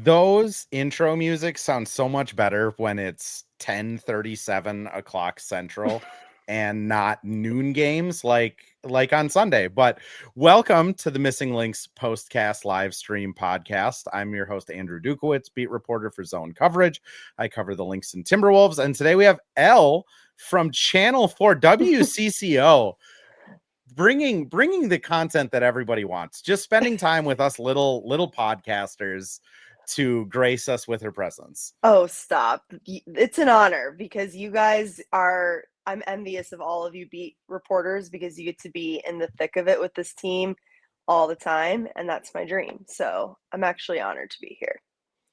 Those intro music sound so much better when it's 10:37 o'clock Central and not noon games like on Sunday. But welcome to the Missing Lynx Postcast live stream podcast. I'm your host, Andrew Dukowitz, beat reporter for ZoneCoverage. I cover the Lynx and Timberwolves. And today we have Elle from Channel 4 WCCO. Bringing the content that everybody wants, just spending time with us little podcasters to grace us with her presence. Oh, stop. It's an honor because you guys are, I'm envious of all of you beat reporters because you get to be in the thick of it with this team all the time. And that's my dream. So I'm actually honored to be here.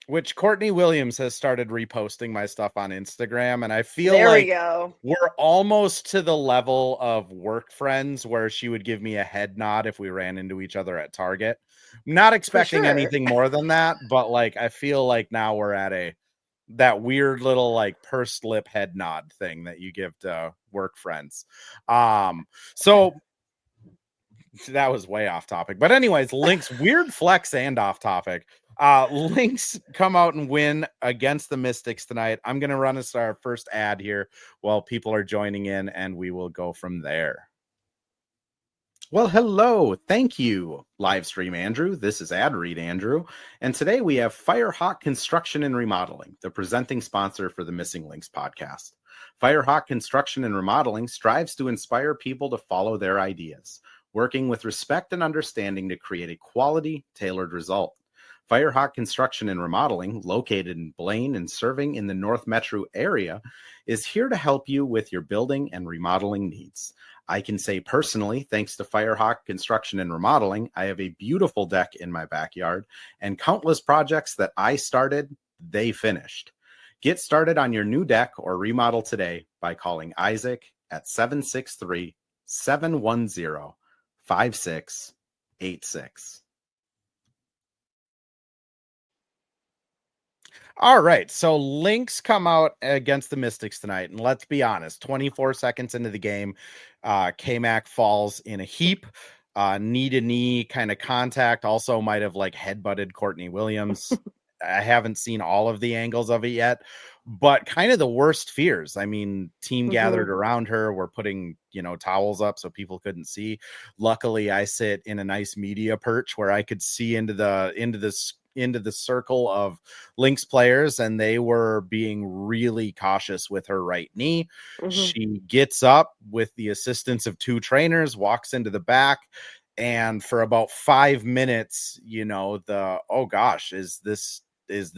Which Courtney Williams has started reposting my stuff on Instagram. And I feel we're almost to the level of work friends where she would give me a head nod if we ran into each other at Target. I'm not expecting anything more than that, but like I feel like now we're at that weird little like pursed lip head nod thing that you give to work friends. So that was way off topic. But anyways, Lynx weird flex and off topic. Lynx come out and win against the Mystics tonight. I'm going to run us our first ad here while people are joining in, and we will go from there. Well, hello. Thank you, Livestream Andrew. This is Ad Read Andrew. And today we have Firehawk Construction and Remodeling, the presenting sponsor for the Missing Lynx podcast. Firehawk Construction and Remodeling strives to inspire people to follow their ideas, working with respect and understanding to create a quality, tailored result. Firehawk Construction and Remodeling, located in Blaine and serving in the North Metro area, is here to help you with your building and remodeling needs. I can say personally, thanks to Firehawk Construction and Remodeling, I have a beautiful deck in my backyard and countless projects that I started, they finished. Get started on your new deck or remodel today by calling Isaac at 763-710-5686. All right, so Lynx come out against the Mystics tonight, and let's be honest, 24 seconds into the game, K-Mac falls in a heap, knee-to-knee kind of contact, also might have like headbutted Courtney Williams. I haven't seen all of the angles of it yet, but kind of the worst fears. I mean, team gathered around her, were putting, towels up so people couldn't see. Luckily, I sit in a nice media perch where I could see into the circle of Lynx players, and they were being really cautious with her right knee. She gets up with the assistance of two trainers, walks into the back, and for about 5 minutes, oh gosh, is this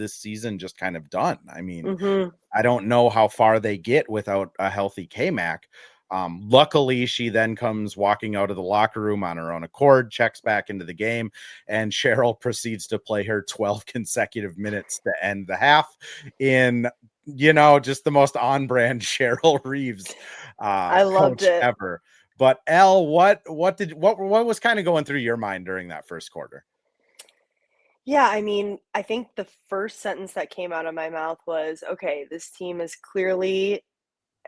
season just kind of done? I mean, I don't know how far they get without a healthy K-Mac. Luckily, she then comes walking out of the locker room on her own accord, checks back into the game, and Cheryl proceeds to play her 12 consecutive minutes to end the half in, just the most on-brand Cheryl Reeves I loved it ever. But Elle, what was kind of going through your mind during that first quarter? Yeah, I mean, I think the first sentence that came out of my mouth was, okay, this team is clearly,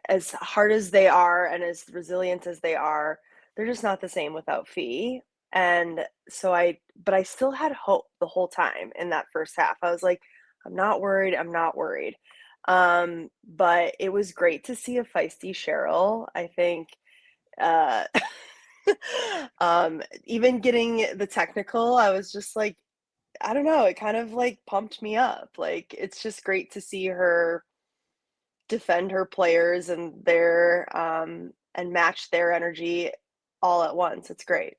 as hard as they are and as resilient as they are, they're just not the same without Fee. And so but I still had hope the whole time in that first half. I was like, I'm not worried. But it was great to see a feisty Cheryl. I think, even getting the technical, I was just like, I don't know, it kind of like pumped me up. Like, it's just great to see her defend her players and and match their energy all at once. It's great.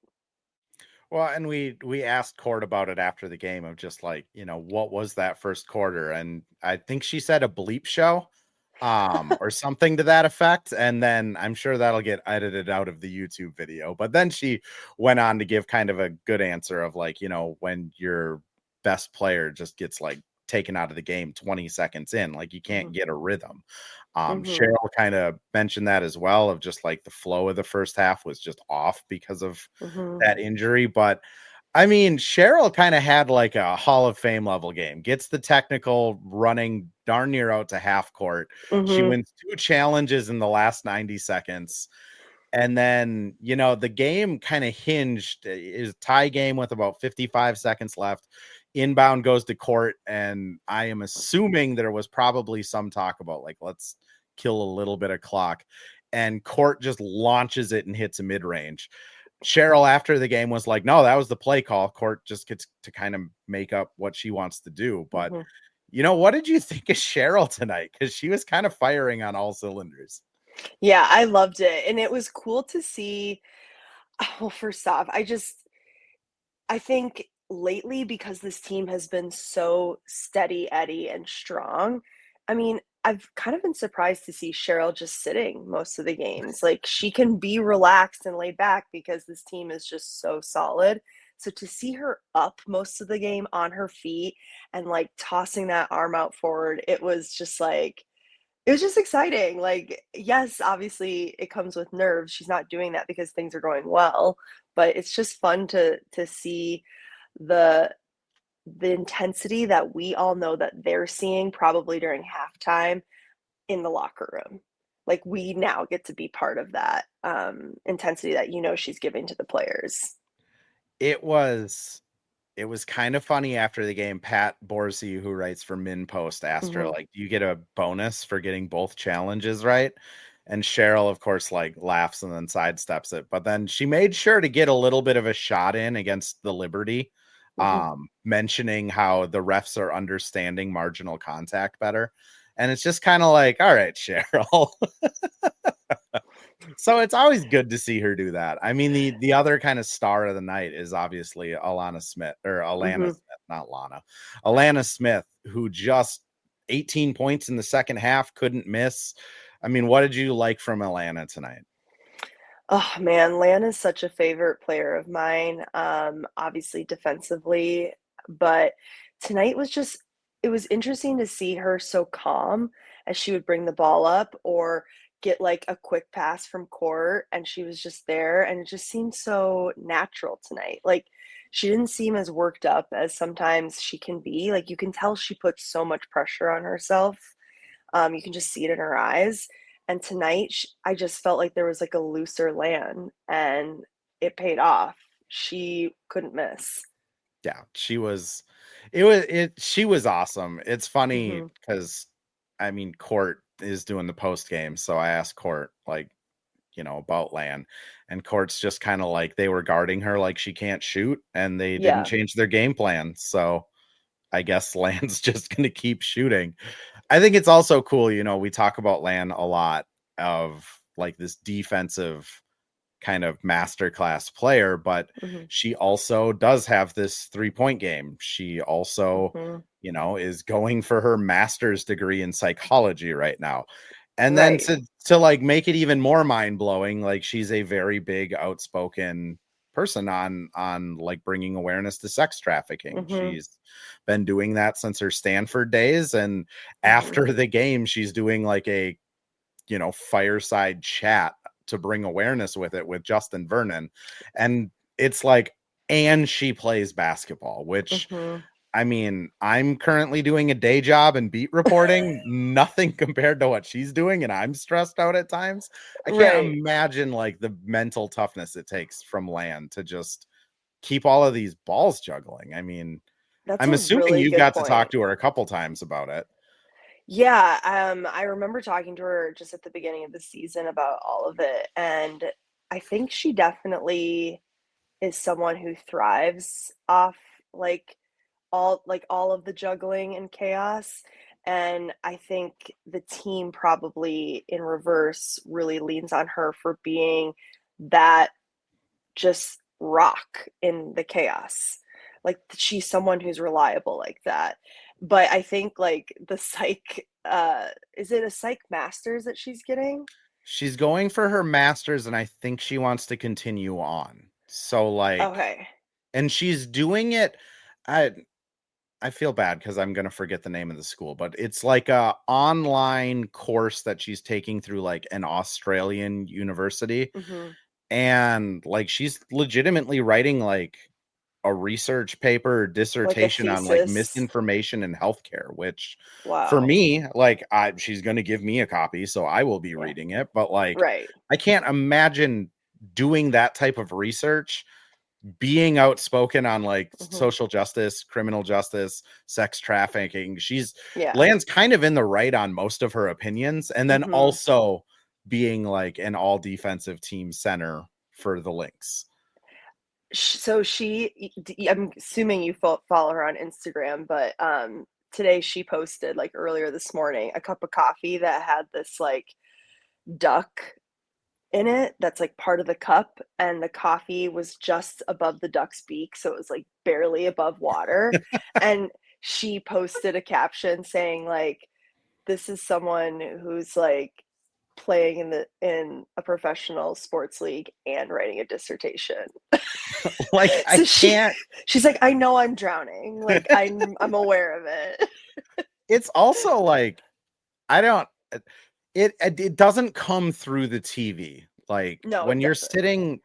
Well, and we asked Court about it after the game of just like, what was that first quarter? And I think she said a bleep show or something to that effect. And then I'm sure that'll get edited out of the YouTube video. But then she went on to give kind of a good answer of like, when your best player just gets like taken out of the game 20 seconds in, like you can't get a rhythm. Cheryl kind of mentioned that as well, of just like the flow of the first half was just off because of that injury. But I mean, Cheryl kind of had like a Hall of Fame level game, gets the technical running darn near out to half court. She wins 2 challenges in the last 90 seconds. And then, the game kind of hinged, is tie game with about 55 seconds left. inbound goes to court, and I am assuming there was probably some talk about like, let's kill a little bit of clock, and court just launches it and hits a mid-range. Cheryl after the game was like, no, that was the play call. Court just gets to kind of make up what she wants to do. But what did you think of Cheryl tonight? Because she was kind of firing on all cylinders. Yeah, I loved it. And it was cool to see. Well, first off, I think lately, because this team has been so steady Eddie and strong, I mean, I've kind of been surprised to see Cheryl just sitting most of the games. Like, she can be relaxed and laid back because this team is just so solid. So to see her up most of the game on her feet and like tossing that arm out forward, it was just exciting. Like, yes, obviously it comes with nerves. She's not doing that because things are going well, but it's just fun to see the intensity that we all know that they're seeing probably during halftime in the locker room. Like, we now get to be part of that intensity that she's giving to the players. It was kind of funny after the game. Pat Borsey, who writes for Min Post, asked her, like, do you get a bonus for getting both challenges right? And Cheryl, of course, like laughs and then sidesteps it. But then she made sure to get a little bit of a shot in against the Liberty, mentioning how the refs are understanding marginal contact better. And it's just kind of like, all right, Cheryl. So it's always good to see her do that. I mean, the other kind of star of the night is obviously Alana Smith, not Lana. Alana Smith, who just 18 points in the second half, couldn't miss. I mean, what did you like from Alana tonight? Oh man, Lana's such a favorite player of mine. Obviously defensively, but tonight it was interesting to see her so calm as she would bring the ball up or get like a quick pass from court, and she was just there, and it just seemed so natural tonight. Like, she didn't seem as worked up as sometimes she can be. Like, you can tell she puts so much pressure on herself. You can just see it in her eyes. And tonight, I just felt like there was like a looser Lan, and it paid off. She couldn't miss. Yeah, she was awesome. It's funny because I mean, Court is doing the post game, so I asked Court like, about Lan, and Court's just kind of like, they were guarding her like she can't shoot, and they didn't change their game plan. So I guess Lan's just going to keep shooting. I think it's also cool, we talk about Lan a lot of like this defensive kind of masterclass player, but she also does have this 3-point game. She also, is going for her master's degree in psychology right now. And then to like make it even more mind blowing, like, she's a very big outspoken person on like bringing awareness to sex trafficking. She's been doing that since her Stanford days. And after the game, she's doing like a, fireside chat to bring awareness with it with Justin Vernon. And it's like, and she plays basketball, which I mean, I'm currently doing a day job in beat reporting, nothing compared to what she's doing. And I'm stressed out at times. I can't imagine like the mental toughness it takes from Lan to just keep all of these balls juggling. I mean, I'm assuming you got to talk to her a couple times about it. Yeah, I remember talking to her just at the beginning of the season about all of it, and I think she definitely is someone who thrives off all of the juggling and chaos, and I think the team probably in reverse really leans on her for being that just rock in the chaos. Like, she's someone who's reliable like that. But I think like the psych, is it a psych master's that she's getting? She's going for her master's, and I think she wants to continue on. So like, okay. And she's doing it. I feel bad because I'm going to forget the name of the school, but it's like a online course that she's taking through like an Australian university. And like, she's legitimately writing like a research paper or dissertation on like misinformation in healthcare, which for me, like, she's going to give me a copy, so I will be reading it. But like, I can't imagine doing that type of research being outspoken on like social justice, criminal justice, sex trafficking. Lan's kind of in the right on most of her opinions, and then also being like an all defensive team center for the Lynx. So I'm assuming you follow her on Instagram, but today she posted, like earlier this morning, a cup of coffee that had this like duck in it that's like part of the cup, and the coffee was just above the duck's beak, so it was like barely above water. And she posted a caption saying like, this is someone who's like playing in a professional sports league and writing a dissertation. Like, so she's like, I know I'm drowning, like I'm aware of it. It's also like, it doesn't come through the TV. Like, no, when you're sitting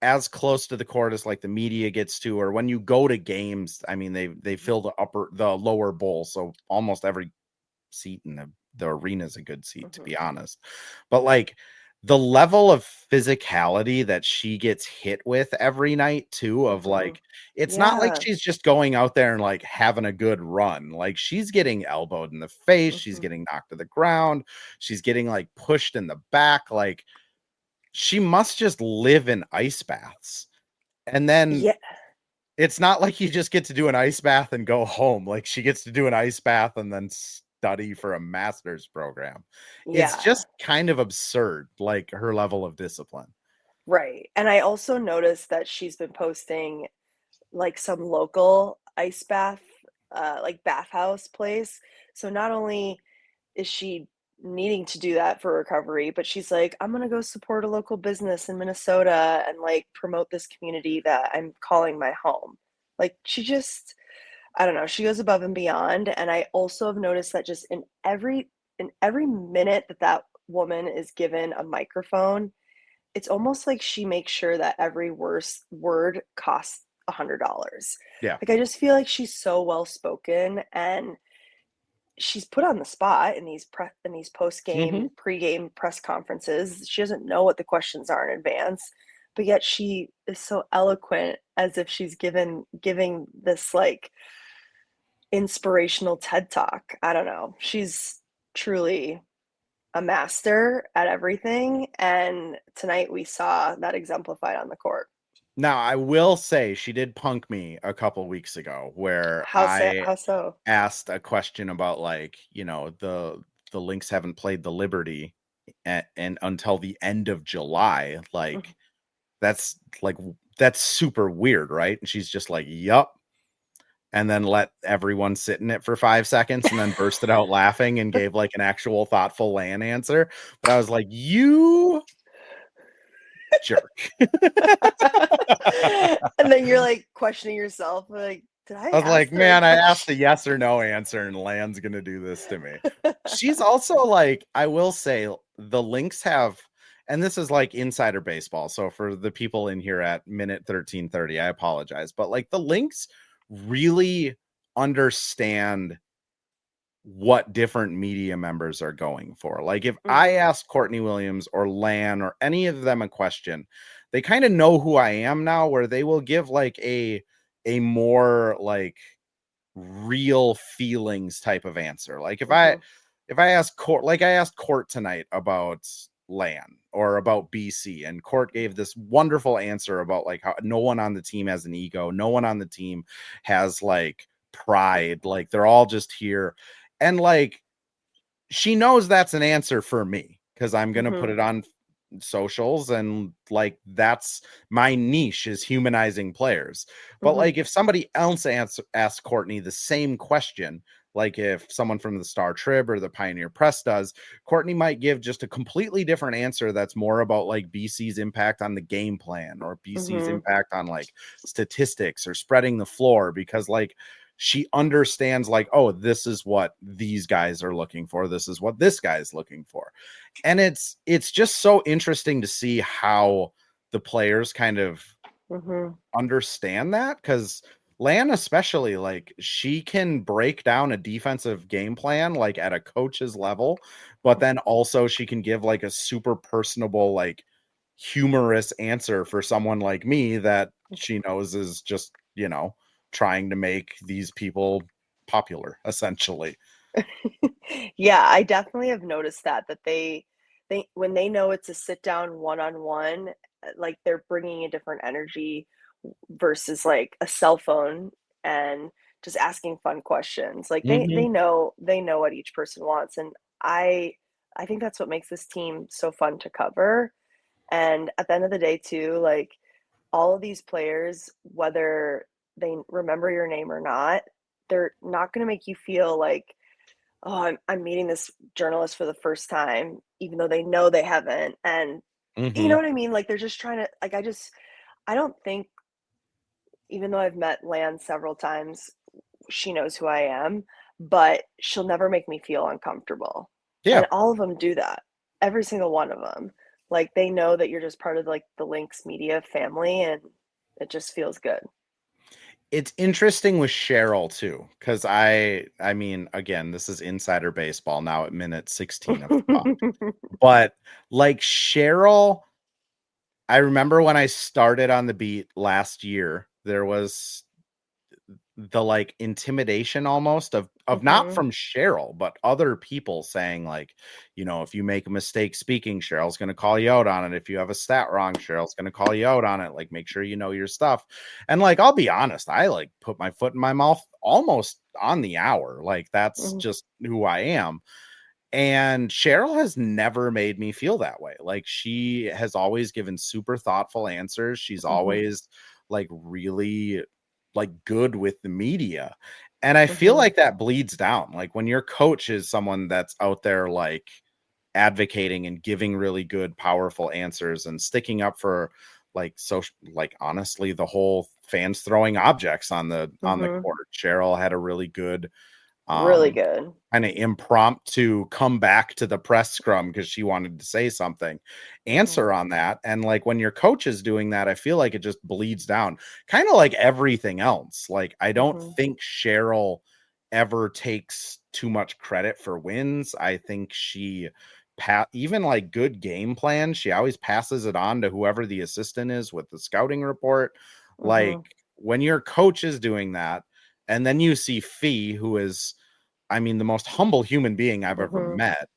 as close to the court as like the media gets to, or when you go to games, I mean, they fill the lower bowl, so almost every seat in the arena is a good seat, to be honest. But like, the level of physicality that she gets hit with every night too, of like, it's not like she's just going out there and like having a good run. Like, she's getting elbowed in the face, she's getting knocked to the ground, she's getting like pushed in the back. Like, she must just live in ice baths. And then it's not like you just get to do an ice bath and go home. Like, she gets to do an ice bath and then study for a master's program. It's just kind of absurd, like her level of discipline. Right. And I also noticed that she's been posting like some local ice bath, like bathhouse place. So not only is she needing to do that for recovery, but she's like, I'm going to go support a local business in Minnesota and like promote this community that I'm calling my home. Like, I don't know, she goes above and beyond. And I also have noticed that just in every minute that woman is given a microphone, it's almost like she makes sure that every word costs $100. Yeah. Like, I just feel like she's so well spoken, and she's put on the spot in these post-game, pre-game press conferences. She doesn't know what the questions are in advance, but yet she is so eloquent, as if she's giving this like inspirational TED Talk. I don't know. She's truly a master at everything. And tonight we saw that exemplified on the court. Now, I will say she did punk me a couple weeks ago, where How so? Asked a question about like, you know, the Lynx haven't played the Liberty and until the end of July. Like, that's super weird, right? And she's just like, yup. And then let everyone sit in it for 5 seconds and then bursted out laughing and gave like an actual thoughtful LAN answer. But I was like, you jerk. And then you're like questioning yourself, like, I was like, man, I asked a yes or no answer and LAN's gonna do this to me. She's also like, I will say, the Lynx have, and this is like insider baseball, so for the people in here at minute 13:30, I apologize, but like, the Lynx really understand what different media members are going for. Like, if I ask Courtney Williams or Lan or any of them a question, they kind of know who I am now, where they will give like a more like real feelings type of answer. Like, if I ask Court, like I asked Court tonight about Lan or about BC, and Court gave this wonderful answer about like how no one on the team has an ego, no one on the team has like pride, like they're all just here. And like, she knows that's an answer for me, because I'm gonna put it on socials, and like, that's my niche, is humanizing players. But like, if somebody else asks Courtney the same question, like if someone from the Star Trib or the Pioneer Press does, Courtney might give just a completely different answer that's more about like BC's impact on the game plan, or BC's impact on like statistics or spreading the floor, because like, she understands like, oh, this is what these guys are looking for, this is what this guy is looking for. And it's just so interesting to see how the players kind of understand that, because Lan especially, like, she can break down a defensive game plan like at a coach's level, but then also she can give like a super personable, like humorous answer for someone like me that she knows is just, trying to make these people popular, essentially. Yeah, I definitely have noticed that they when they know it's a sit down one-on-one, like they're bringing a different energy versus like a cell phone and just asking fun questions. Like Mm-hmm. they know what each person wants, and I think that's what makes this team so fun to cover. And at the end of the day too, like all of these players, whether they remember your name or not, they're not going to make you feel like, oh, I'm meeting this journalist for the first time, even though they know they haven't. And you Mm-hmm. know what I mean? Like they're just trying to, like, I don't think, even though I've met Lan several times, she knows who I am, but she'll never make me feel uncomfortable. Yeah. And all of them do that. Every single one of them. Like they know that you're just part of like the Lynx media family, and it just feels good. It's interesting with Cheryl too, because I mean, again, this is insider baseball now at minute 16 of the puck. But like Cheryl, I remember when I started on the beat last year, there was the like intimidation almost of not from Cheryl, but other people saying like, if you make a mistake speaking, Cheryl's going to call you out on it. If you have a stat wrong, Cheryl's going to call you out on it. Like, make sure you know your stuff. And like, I'll be honest, I like put my foot in my mouth almost on the hour. Like, that's just who I am. And Cheryl has never made me feel that way. Like, she has always given super thoughtful answers. She's always like really like good with the media. And I feel like that bleeds down. Like when your coach is someone that's out there like advocating and giving really good, powerful answers and sticking up for like social, like honestly, the whole fans throwing objects on the court. Cheryl had a really good really good kind of impromptu come back to the press scrum because she wanted to say something, answer on that. And like when your coach is doing that, I feel like it just bleeds down, kind of like everything else. Like I don't think Cheryl ever takes too much credit for wins. I think she even like good game plans, she always passes it on to whoever the assistant is with the scouting report. Like when your coach is doing that, and then you see Fee, who is, I mean, the most humble human being I've ever met.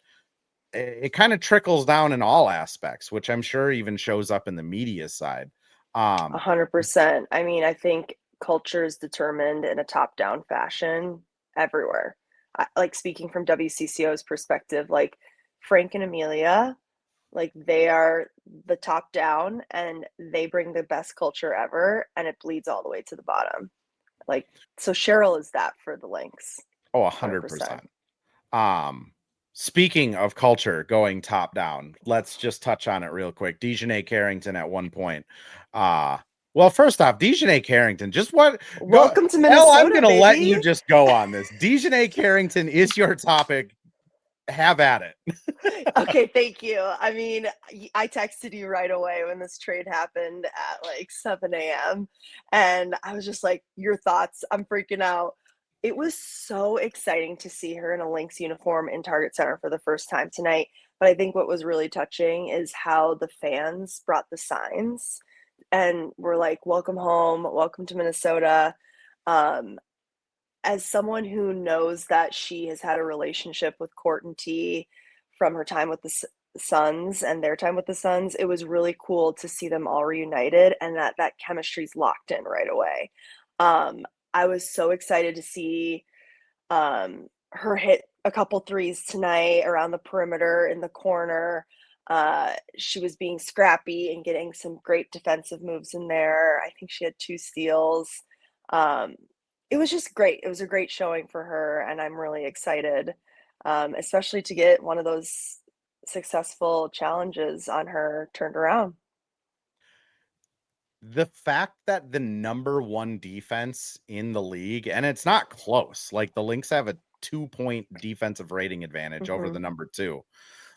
It kind of trickles down in all aspects, which I'm sure even shows up in the media side. 100%. I mean, I think culture is determined in a top-down fashion everywhere. Like speaking from WCCO's perspective, like Frank and Amelia, like they are the top down and they bring the best culture ever, and it bleeds all the way to the bottom. Like, so Cheryl is that for the Lynx. Oh, 100%. Speaking of culture going top down, let's just touch on it real quick. Dejanay Carrington at one point. Well, first off, Dejanay Carrington, just what? Welcome to Minnesota. I'm going to let you just go on this. Dejanay Carrington is your topic. Have at it. Okay, thank you. I mean, I texted you right away when this trade happened at like 7 a.m. And I was just like, your thoughts? I'm freaking out. It was so exciting to see her in a Lynx uniform in Target Center for the first time tonight. But I think what was really touching is how the fans brought the signs and were like, welcome home, welcome to Minnesota. As someone who knows that she has had a relationship with Court and T from her time with the Suns and their time with the Suns, it was really cool to see them all reunited and that chemistry's locked in right away. I was so excited to see her hit a couple threes tonight around the perimeter in the corner. She was being scrappy and getting some great defensive moves in there. I think she had 2 steals. It was just great. It was a great showing for her, and I'm really excited, especially to get one of those successful challenges on her turned around. The fact that the number 1 defense in the league, and it's not close, like the Lynx have a 2-point defensive rating advantage over the number 2.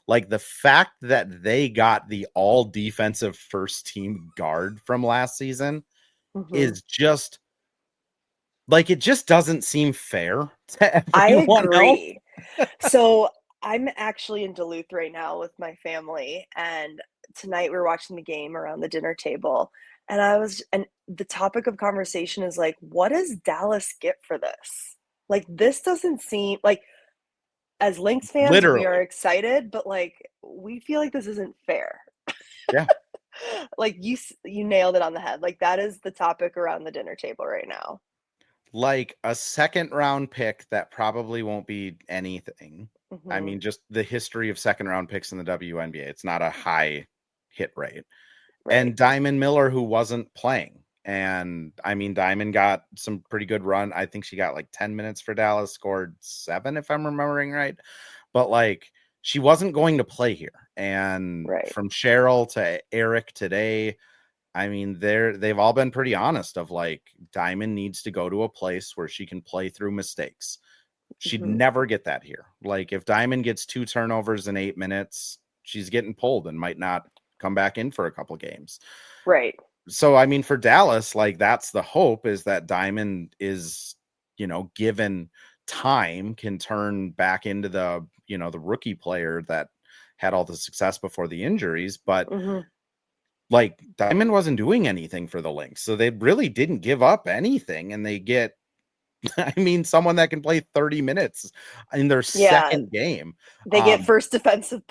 Like the fact that they got the all defensive first team guard from last season is just like, it just doesn't seem fair to everyone else. So I'm actually in Duluth right now with my family, and tonight we were watching the game around the dinner table, and the topic of conversation is like, what does Dallas get for this? Like, this doesn't seem like, as Lynx fans, Literally. we are excited, but like, we feel like this isn't fair. Yeah. Like, you nailed it on the head. Like, that is the topic around the dinner table right now. Like a second round pick that probably won't be anything. Mm-hmm. I mean, just the history of second round picks in the WNBA. It's not a high hit rate. Right. And Diamond Miller, who wasn't playing. And I mean, Diamond got some pretty good run. I think she got like 10 minutes for Dallas, scored 7, if I'm remembering right. But like, she wasn't going to play here. And from Cheryl to Eric today, I mean, they've all been pretty honest of like, Diamond needs to go to a place where she can play through mistakes. She'd never get that here. Like, if Diamond gets 2 turnovers in 8 minutes, she's getting pulled and might not come back in for a couple games. Right. So, I mean, for Dallas, like, that's the hope, is that Diamond is, given time, can turn back into the rookie player that had all the success before the injuries. But like, Diamond wasn't doing anything for the Lynx, so they really didn't give up anything, and they get, I mean, someone that can play 30 minutes in their second game. They get first defensive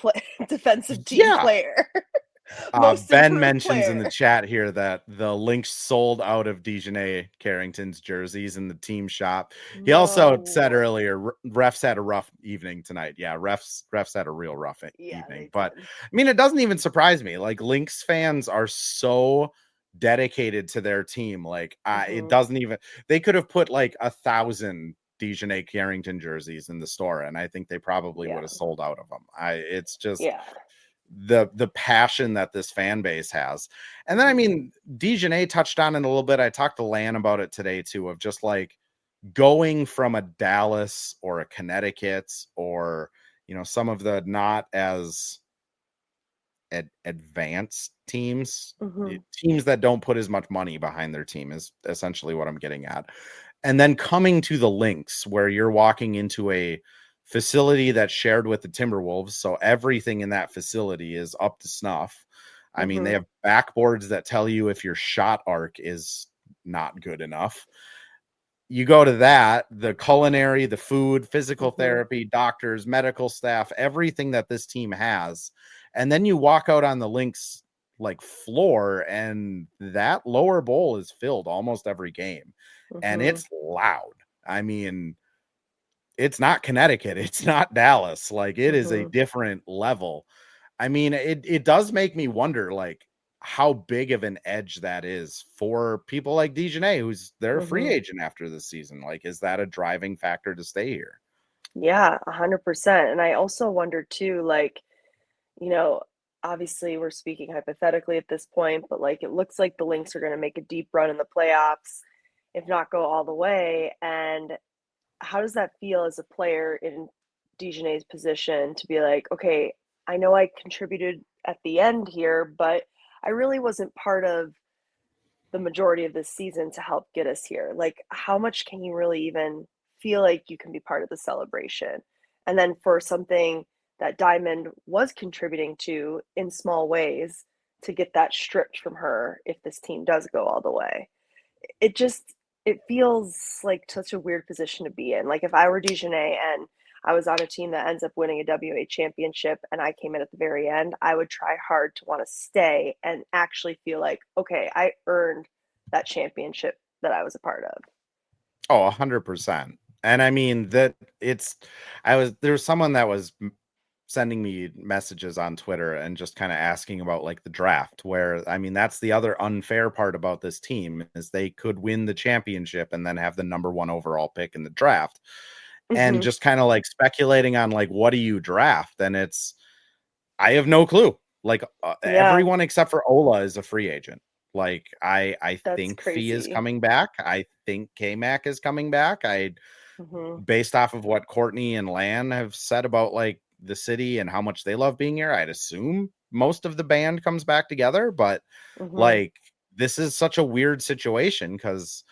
team player. Ben mentions in the chat here that the Lynx sold out of Dejanay Carrington's jerseys in the team shop. He also said earlier, refs had a rough evening tonight. Yeah, refs had a real rough evening. But I mean, it doesn't even surprise me. Like, Lynx fans are so dedicated to their team. Like, it doesn't even, they could have put like 1,000 Dejanay Carrington jerseys in the store, and I think they probably would have sold out of them. It's just the passion that this fan base has. And then, I mean, Dejanay touched on it a little bit. I talked to Lan about it today too, of just like going from a Dallas or a Connecticut or, some of the not as advanced teams, teams that don't put as much money behind their team, is essentially what I'm getting at. And then coming to the Lynx, where you're walking into a facility that's shared with the Timberwolves, so everything in that facility is up to snuff. I mean, they have backboards that tell you if your shot arc is not good enough. You go to that, the culinary, the food, physical therapy, doctors, medical staff, everything that this team has. And then you walk out on the Lynx like floor, and that lower bowl is filled almost every game. And it's loud. I mean, it's not Connecticut. It's not Dallas. Like, it is a different level. I mean, it does make me wonder, like, how big of an edge that is for people like Dejanay, who's they're a free agent after this season. Like, is that a driving factor to stay here? Yeah, 100%. And I also wonder too, like, obviously we're speaking hypothetically at this point, but like, it looks like the Lynx are going to make a deep run in the playoffs, if not go all the way. And how does that feel as a player in Dejanay's position to be like, okay, I know I contributed at the end here, but I really wasn't part of the majority of this season to help get us here. Like, how much can you really even feel like you can be part of the celebration? And then for something that Diamond was contributing to in small ways, to get that stripped from her if this team does go all the way. It feels like such a weird position to be in. Like, if I were Dejanay and I was on a team that ends up winning a WA championship and I came in at the very end, I would try hard to want to stay and actually feel like, okay, I earned that championship that I was a part of. Oh, 100%. And I mean, there's someone that was sending me messages on Twitter and just kind of asking about like the draft, where, I mean, that's the other unfair part about this team, is they could win the championship and then have the number 1 overall pick in the draft. And just kind of like speculating on like, what do you draft? And I have no clue. Like, everyone except for Ola is a free agent. Like, I think Fee is coming back. I think K-Mac is coming back. Based off of what Courtney and Lan have said about like the city and how much they love being here, I'd assume most of the band comes back together. But like, this is such a weird situation, because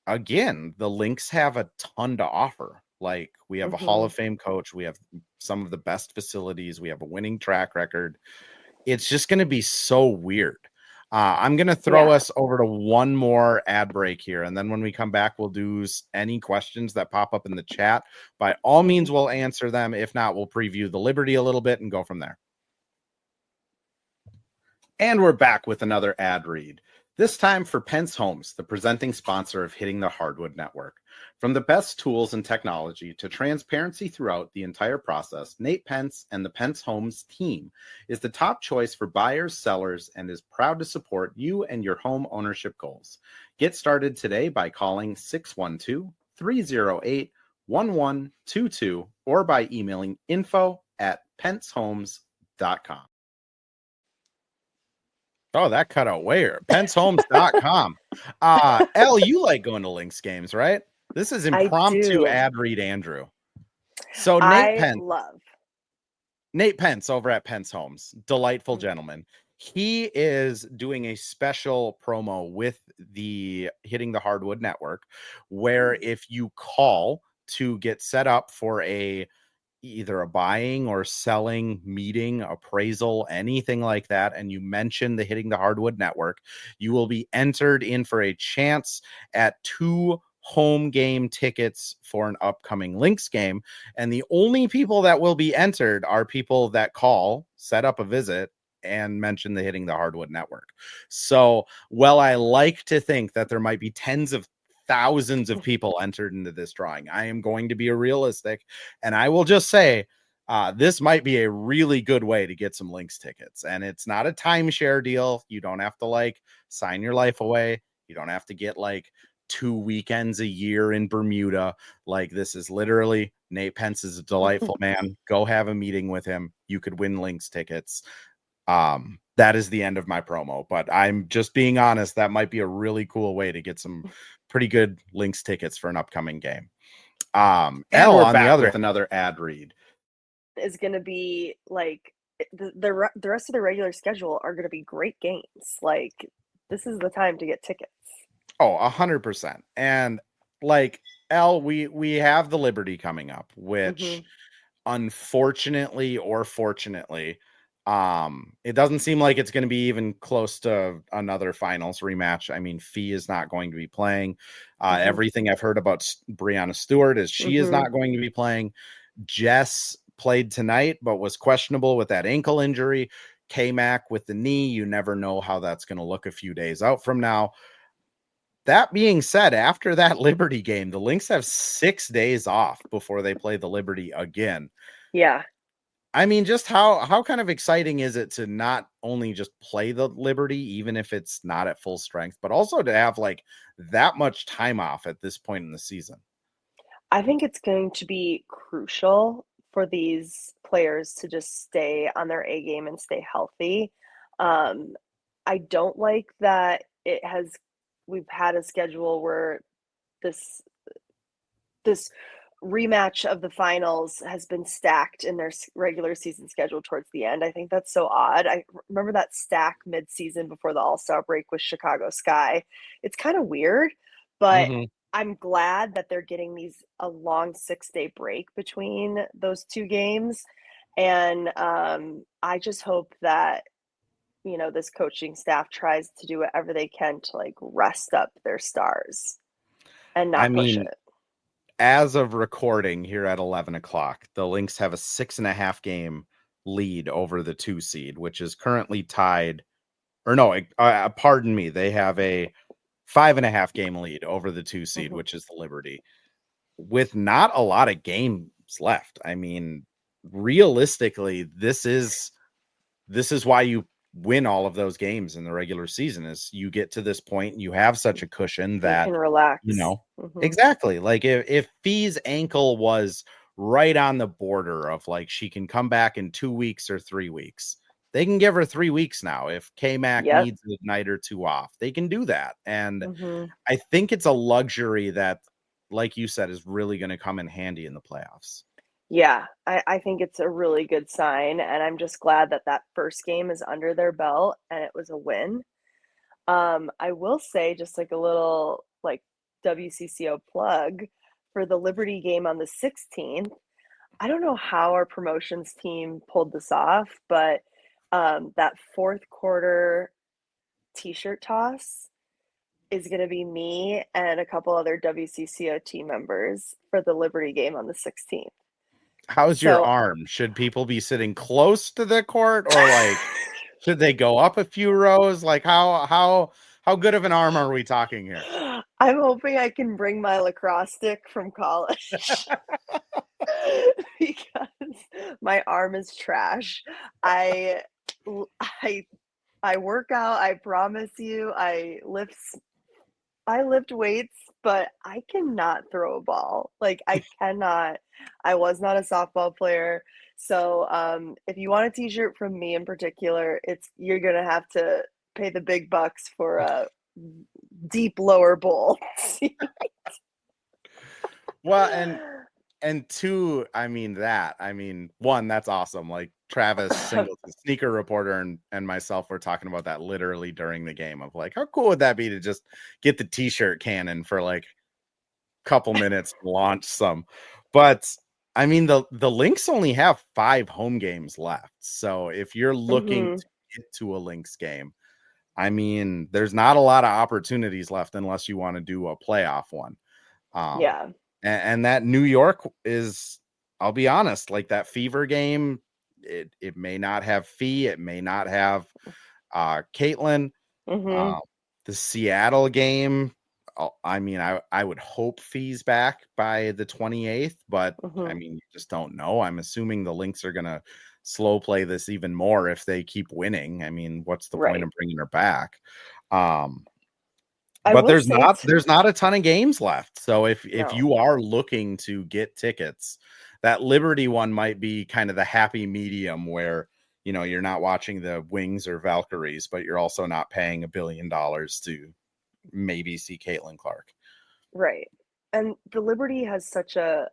again, the Lynx have a ton to offer. Like, we have a Hall of Fame coach, we have some of the best facilities, we have a winning track record. it's just going to be so weird. I'm going to throw us over to one more ad break here. And then when we come back, we'll do any questions that pop up in the chat. By all means, we'll answer them. If not, we'll preview the Liberty a little bit and go from there. And we're back with another ad read. This time for Pence Homes, the presenting sponsor of Hitting the Hardwood Network. From the best tools and technology to transparency throughout the entire process, Nate Pence and the Pence Homes team is the top choice for buyers, sellers, and is proud to support you and your home ownership goals. Get started today by calling 612-308-1122 or by emailing info@pencehomes.com. Oh, that cut out where? PenceHomes.com. Elle, you like going to Lynx games, right? This is impromptu ad read Andrew. So Nate Pence over at Pence Homes, delightful gentleman. He is doing a special promo with the Hitting the Hardwood Network, where if you call to get set up for either a buying or selling meeting, appraisal, anything like that, and you mention the Hitting the Hardwood Network, you will be entered in for a chance at 2 home game tickets for an upcoming Lynx game. And the only people that will be entered are people that call, set up a visit, and mention the Hitting the Hardwood Network. So, well, I like to think that there might be tens of thousands of people entered into this drawing. I am going to be realistic, and I will just say this might be a really good way to get some Lynx tickets. And it's not a timeshare deal. You don't have to sign your life away. You don't have to get 2 weekends a year in Bermuda. This is literally Nate Pence is a delightful man. Go have a meeting with him. You could win Lynx tickets. That is the end of my promo, but I'm just being honest. That might be a really cool way to get some pretty good Lynx tickets for an upcoming game. Elle, on the other, with another ad read, is going to be the rest of the regular schedule are going to be great games. This is the time to get tickets. Oh, 100%. And Elle, we have the Liberty coming up, which unfortunately or fortunately, it doesn't seem like it's going to be even close to another finals rematch. I mean, Fee is not going to be playing. Everything I've heard about Brianna Stewart is she is not going to be playing. Jess played tonight, but was questionable with that ankle injury. K-Mac with the knee. You never know how that's going to look a few days out from now. That being said, after that Liberty game, the Lynx have 6 days off before they play the Liberty again. Yeah. I mean, just how kind of exciting is it to not only just play the Liberty, even if it's not at full strength, but also to have that much time off at this point in the season? I think it's going to be crucial for these players to just stay on their A game and stay healthy. I don't like that we've had a schedule where this rematch of the finals has been stacked in their regular season schedule towards the end. I think that's so odd. I remember that stack mid-season before the All-Star break with Chicago Sky. It's kind of weird, but I'm glad that they're getting a long 6-day break between those 2 games. And I just hope that, this coaching staff tries to do whatever they can to rest up their stars and not push it. As of recording here at 11 o'clock, the Lynx have a 6.5 game lead over the 2 seed, which is currently tied. Or no, pardon me. They have a 5.5 game lead over the 2 seed, which is the Liberty, with not a lot of games left. I mean, realistically, this is why you win all of those games in the regular season, is you get to this point and you have such a cushion that you can relax. Exactly. If Fee's ankle was right on the border of she can come back in 2 weeks or 3 weeks, they can give her 3 weeks now. If K-Mac needs a night or 2 off, they can do that. And I think it's a luxury that, like you said, is really going to come in handy in the playoffs. Yeah, I think it's a really good sign, and I'm just glad that first game is under their belt and it was a win. I will say, just a little WCCO plug for the Liberty game on the 16th. I don't know how our promotions team pulled this off, but That fourth quarter t-shirt toss is going to be me and a couple other WCCO team members for the Liberty game on the 16th. How's your arm? Should people be sitting close to the court, or like should they go up a few rows? Like how good of an arm are we talking here? I'm hoping I can bring my lacrosse stick from college because my arm is trash. I work out, I promise you. I lift weights, but I cannot throw a ball. Like, I cannot. I was not a softball player. So if you want a t-shirt from me in particular, you're gonna have to pay the big bucks for a deep lower bowl. Well, and two, one, that's awesome. Like Travis Singleton, sneaker reporter, and myself were talking about that literally during the game of like, how cool would that be to just get the t-shirt cannon for like a couple minutes and launch some. But I mean, the Lynx only have 5 home games left. So if you're looking to get to a Lynx game, I mean, there's not a lot of opportunities left unless you want to do a playoff one. Yeah. And that New York is, I'll be honest, like that Fever game, it may not have Fee, it may not have Caitlin. The Seattle game, I mean, I would hope Fee's back by the 28th, but I mean, you just don't know. I'm assuming the Lynx are going to slow play this even more if they keep winning. I mean, what's the point of bringing her back? But there's not a ton of games left. So if you are looking to get tickets, that Liberty one might be kind of the happy medium where, you know, you're not watching the Wings or Valkyries, but you're also not paying $1 billion to maybe see Caitlin Clark. Right. And the Liberty has such a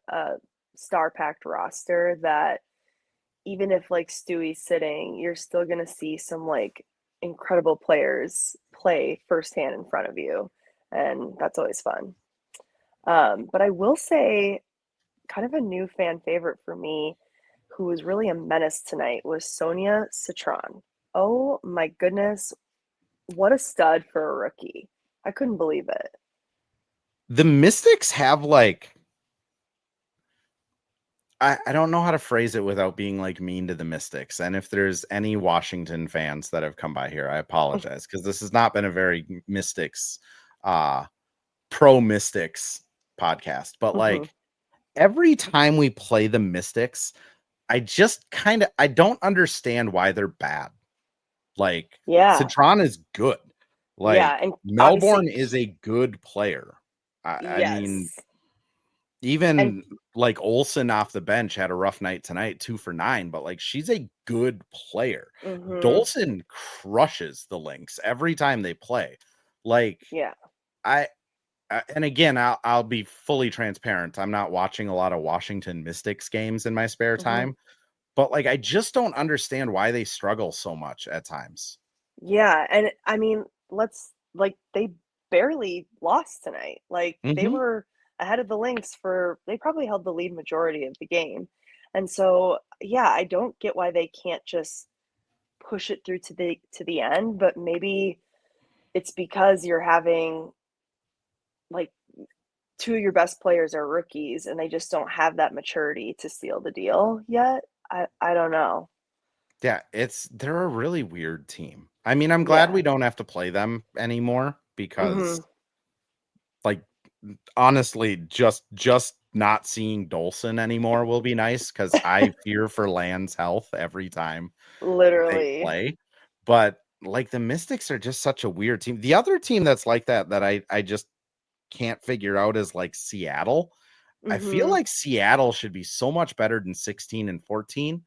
star-packed roster that even if like Stewie's sitting, you're still going to see some like incredible players play firsthand in front of you. And that's always fun. But I will say kind of a new fan favorite for me who was really a menace tonight was Sonia Citron. Oh my goodness. What a stud for a rookie. I couldn't believe it. The Mystics have like, I don't know how to phrase it without being like mean to the Mystics. And if there's any Washington fans that have come by here, I apologize because this has not been a very Mystics, pro Mystics podcast. But like every time we play the Mystics, I don't understand why they're bad. Like, Citron is good. Like, and Melbourne is a good player. I mean, even like Olsen off the bench had a rough night tonight, 2 for 9, but like she's a good player. Dolson crushes the Lynx every time they play. Like, and again, I'll be fully transparent. I'm not watching a lot of Washington Mystics games in my spare time, but like I just don't understand why they struggle so much at times. Yeah, and I mean, they barely lost tonight. Like they were ahead of the Lynx they probably held the lead majority of the game. And so, yeah, I don't get why they can't just push it through to the end, but maybe it's because you're having like 2 of your best players are rookies and they just don't have that maturity to seal the deal yet. I don't know. Yeah, they're a really weird team. I mean, I'm glad we don't have to play them anymore because like honestly, just not seeing Dolson anymore will be nice because I fear for Land's health every time they play. But like the Mystics are just such a weird team. The other team that's like that I just can't figure out is like Seattle. I feel like Seattle should be so much better than 16 and 14.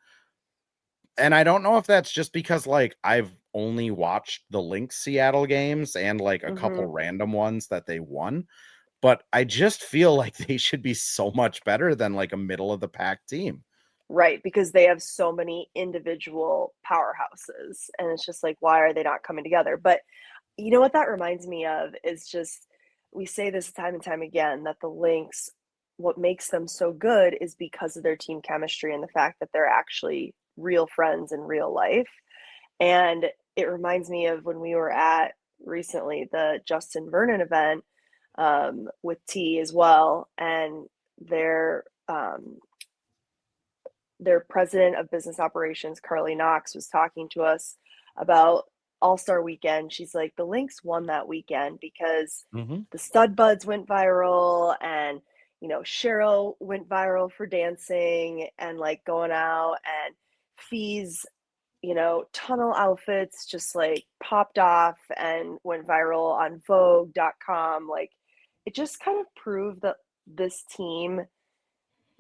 And I don't know if that's just because like I've only watched the Lynx Seattle games and like a couple random ones that they won. But I just feel like they should be so much better than like a middle of the pack team. Right, because they have so many individual powerhouses. And it's just like, why are they not coming together? But you know what that reminds me of is just, we say this time and time again, that the Lynx, what makes them so good is because of their team chemistry and the fact that they're actually real friends in real life. And it reminds me of when we were at recently the Justin Vernon event with T as well, and their president of business operations, Carly Knox, was talking to us about All-Star Weekend. She's like, the Lynx won that weekend because the Stud Buds went viral, and Cheryl went viral for dancing and like going out, and Fee's tunnel outfits just like popped off and went viral on Vogue.com. Like, it just kind of proved that this team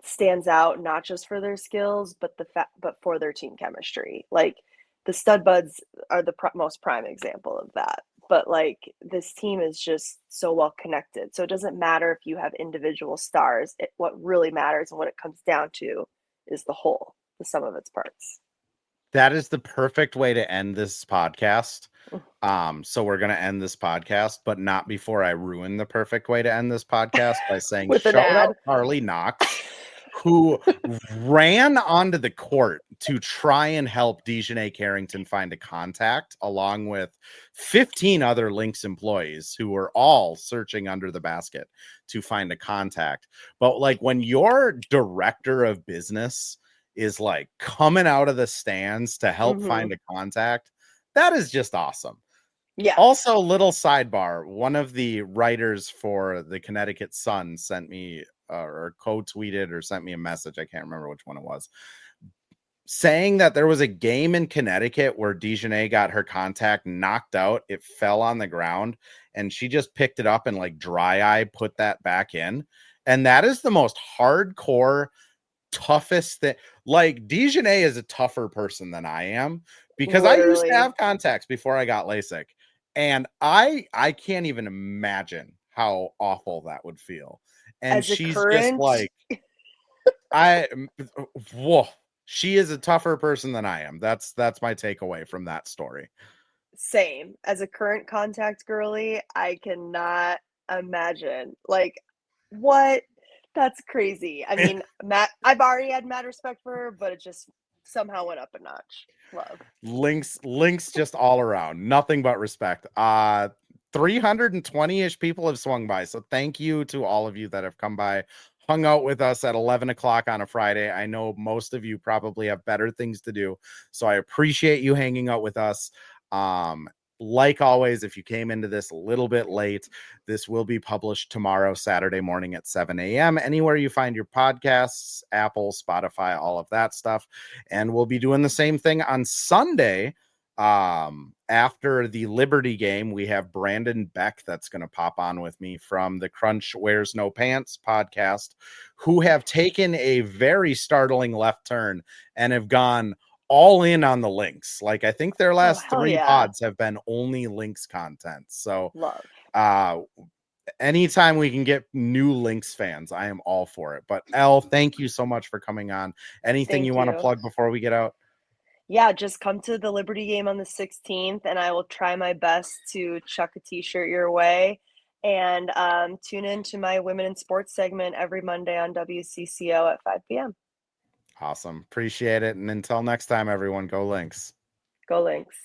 stands out not just for their skills, but but for their team chemistry. Like, the Stud Buds are the most prime example of that. But like, this team is just so well connected. So it doesn't matter if you have individual stars. What really matters and what it comes down to is the whole, the sum of its parts. That is the perfect way to end this podcast. So we're going to end this podcast, but not before I ruin the perfect way to end this podcast by saying, shout out Carly Knox, who ran onto the court to try and help Dejanay Carrington find a contact, along with 15 other Lynx employees who were all searching under the basket to find a contact. But like, when your director of business is like coming out of the stands to help find a contact, that is just awesome. Yeah. Also, little sidebar, one of the writers for the Connecticut Sun sent me or co-tweeted or sent me a message, I can't remember which one it was, saying that there was a game in Connecticut where Dejanay got her contact knocked out. It fell on the ground and she just picked it up and like dry eye put that back in. And that is the most hardcore, toughest thing. Like, Dejanay is a tougher person than I am, because I used to have contacts before I got LASIK, and I can't even imagine how awful that would feel. And she's just like, she is a tougher person than I am. That's my takeaway from that story. Same. As a current contact girly, I cannot imagine. Like, what? That's crazy. I mean, Matt, I've already had mad respect for her, but it just somehow went up a notch. Love. Lynx just all around. Nothing but respect. 320-ish people have swung by. So thank you to all of you that have come by, hung out with us at 11 o'clock on a Friday. I know most of you probably have better things to do, so I appreciate you hanging out with us. Like always, if you came into this a little bit late, this will be published tomorrow, Saturday morning at 7 a.m. Anywhere you find your podcasts, Apple, Spotify, all of that stuff. And we'll be doing the same thing on Sunday. After the Liberty game, we have Brandon Beck that's going to pop on with me from the Crunch Wears No Pants podcast, who have taken a very startling left turn and have gone all in on the Lynx. Like, I think their last three pods have been only Lynx content. So anytime we can get new Lynx fans, I am all for it. But Elle, thank you so much for coming on. Anything you want to plug before we get out? Yeah, just come to the Liberty game on the 16th, and I will try my best to chuck a t-shirt your way. And tune in to my Women in Sports segment every Monday on WCCO at 5 p.m. Awesome. Appreciate it. And until next time, everyone, go Lynx. Go Lynx.